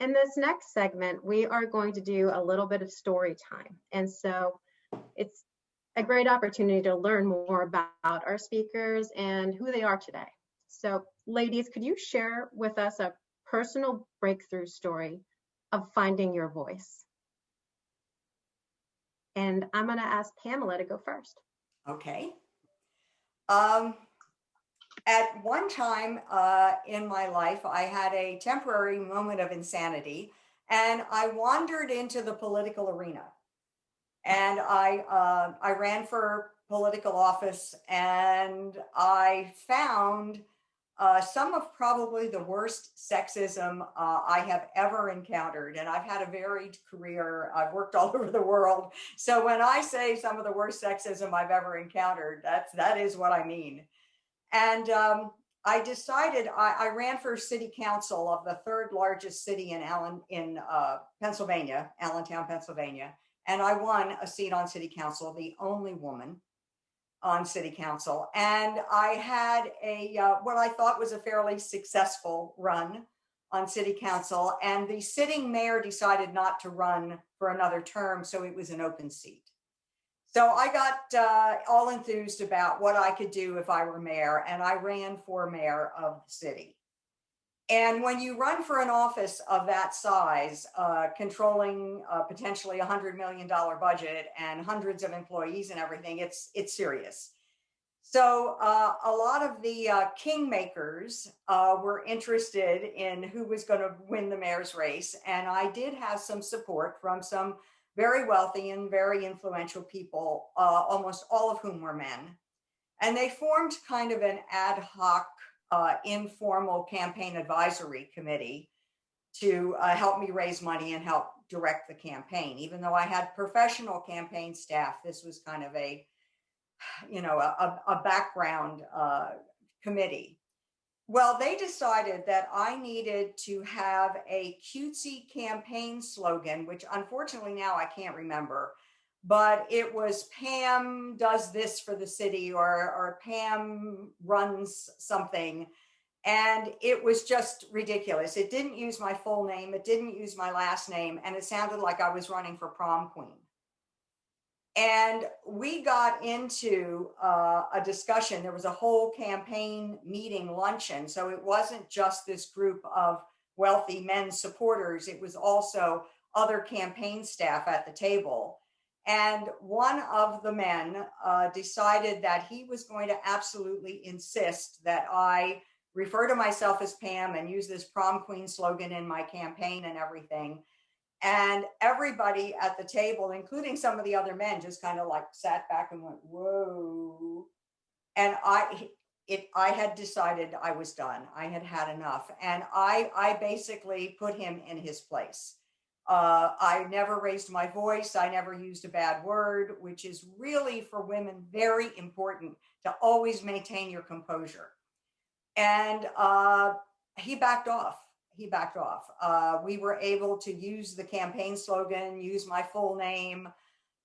In this next segment, we are going to do a little bit of story time. And so it's a great opportunity to learn more about our speakers and who they are today. So ladies, could you share with us a personal breakthrough story of finding your voice? And I'm going to ask Pamela to go first. Okay. At one time in my life, I had a temporary moment of insanity, and I wandered into the political arena. And I ran for political office, and I found some of probably the worst sexism I have ever encountered. And I've had a varied career. I've worked all over the world. So when I say some of the worst sexism I've ever encountered, that is what I mean. And I decided I ran for city council of the third largest city in Pennsylvania, Allentown, Pennsylvania. And I won a seat on city council, the only woman on city council. And I had what I thought was a fairly successful run on city council. And the sitting mayor decided not to run for another term, so it was an open seat. So I got all enthused about what I could do if I were mayor, and I ran for mayor of the city. And when you run for an office of that size, controlling potentially $100 million budget and hundreds of employees and everything, it's serious. So a lot of the kingmakers were interested in who was going to win the mayor's race. And I did have some support from some very wealthy and very influential people, almost all of whom were men. And they formed kind of an ad hoc informal campaign advisory committee to help me raise money and help direct the campaign. Even though I had professional campaign staff, this was kind of a background committee. Well, they decided that I needed to have a cutesy campaign slogan, which unfortunately now I can't remember, but it was Pam does this for the city, or Pam runs something. And it was just ridiculous. It didn't use my full name. It didn't use my last name. And it sounded like I was running for prom queen. And we got into a discussion. There was a whole campaign meeting luncheon. So it wasn't just this group of wealthy men supporters. It was also other campaign staff at the table. And one of the men decided that he was going to absolutely insist that I refer to myself as Pam and use this prom queen slogan in my campaign and everything. And everybody at the table, including some of the other men, just kind of like sat back and went, whoa. And I had decided I was done. I had had enough. And I basically put him in his place. I never raised my voice. I never used a bad word, which is really for women very important, to always maintain your composure. And he backed off. We were able to use the campaign slogan, use my full name.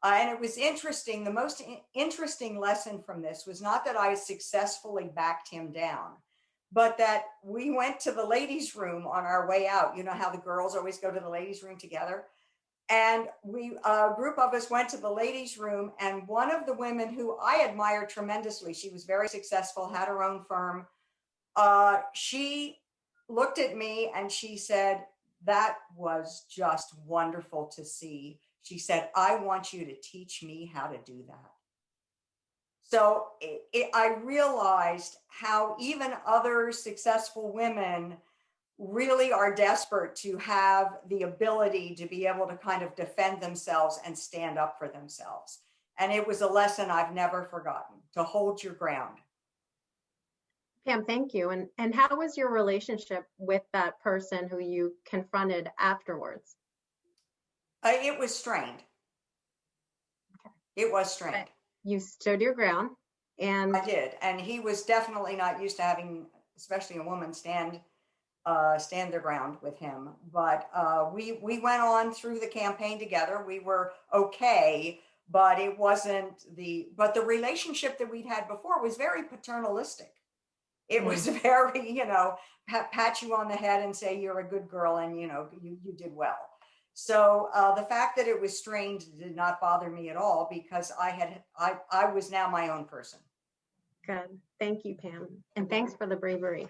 And it was interesting. The most interesting lesson from this was not that I successfully backed him down, but that we went to the ladies' room on our way out. You know how the girls always go to the ladies' room together? And a group of us went to the ladies' room, and one of the women who I admired tremendously, she was very successful, had her own firm. She looked at me and she said, "That was just wonderful to see." She said, "I want you to teach me how to do that." So I realized how even other successful women really are desperate to have the ability to be able to kind of defend themselves and stand up for themselves. And it was a lesson I've never forgotten, to hold your ground. Pam, thank you. And how was your relationship with that person who you confronted afterwards? It was strained. Okay. It was strained. You stood your ground, and I did. And he was definitely not used to having, especially a woman, stand their ground with him. But we went on through the campaign together. We were okay, but it wasn't but the relationship that we'd had before was very paternalistic. It was very, pat you on the head and say you're a good girl and, you did well. So the fact that it was strained did not bother me at all because I was now my own person. Good. Thank you, Pam. And thanks for the bravery.